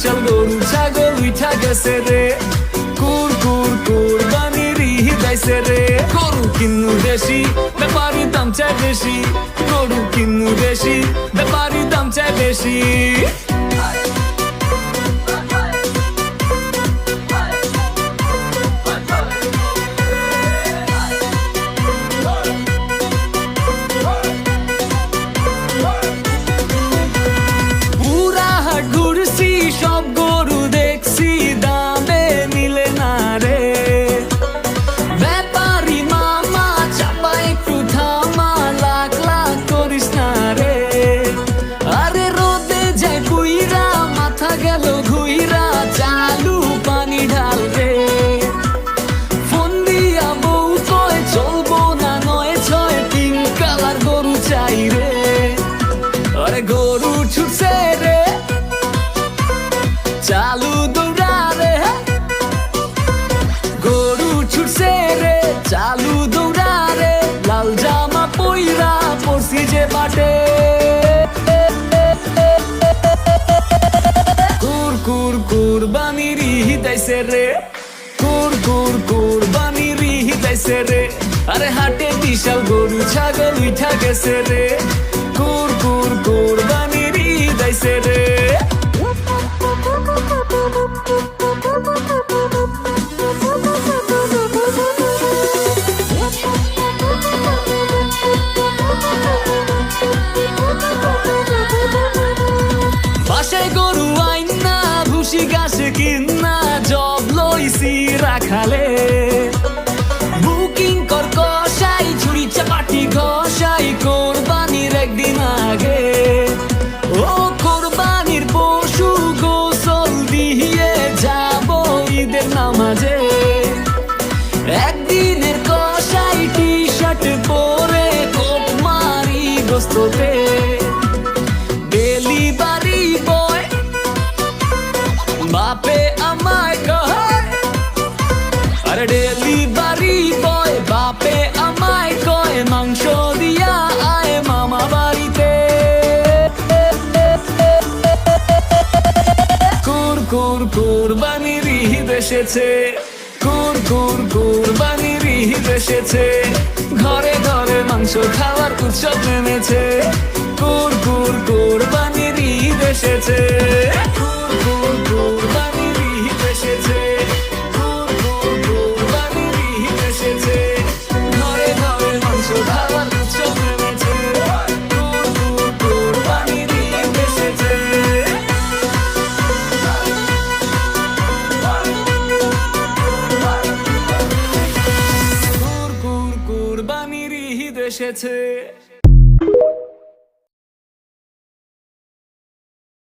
বিশাল গরু ছাগল উঠা গেছে রে, কুরবানির ঈদ আইছে রে। গরু কিনু দেশি, ব্যাপারী দাম চায় বেশি, গরু কিনু দেশি, ব্যাপারী দাম চায় বেশি। সব গরু দেখছি দামে মিলে না রে, ব্যাপারী মামা চাপা একটু থামা, লাখ লাখ করিস না রে। আরে রোদে যায় পুইরা, মাথা গেল ঘুইরা, চালু পানি ঢাল রে। ফোন দিয়া বউ কয় চলবো না ৯-৬, পিঙ্ক কালার গরু চাই রে। আরে গরু ছুটছে রে, চালু দৌড়ারে, গরু ছুটছে রে, চালু দৌড়ারে। লাল জামা পইরা পড়ছি যে বাটে, কুরবানির ঈদ আইছে রে, কুরবানির ঈদ আইছে রে। আরে হাটে বিশাল গরু ছাগল উঠা গেছে রে, কুরবানির ঈদ আইছে রে। বাসায় গরু আইনা, ভুসি ঘাসে কিনা, জব লইছি রাখালে। বুকিং কর কষাই, ছুরি চাপাটি ঘষাই, কোরবানির একদিন আগে। ও কোরবানির পশু গোসল দিয়ে যাব ঈদের নামাজে। একদিনের কষাই টি শার্ট পরে কোপ মারি গোস্ততে। ডেলিভারি বয় বাপে আমায় কয়, আরে ডেলিভারি বয় বাপে আমায় কয়, মাংস দিয়া আয় মামা বাড়িতে। কুরবানির ঈদ এসেছে, কুরবানির ঈদ এসেছে। ঘরে ঘরে মাংস খাওয়ার উৎসব নেমেছে, কুরবানির ঈদ এসেছে, কুরবানির ঈদ এসেছে, কুরবানির ঈদ এসেছে। ঘরে ঘরে মাংস খাওয়ার উৎসব নেমেছে, কুরবানির ঈদ এসেছে। কুরবানির ঈদ এসেছে।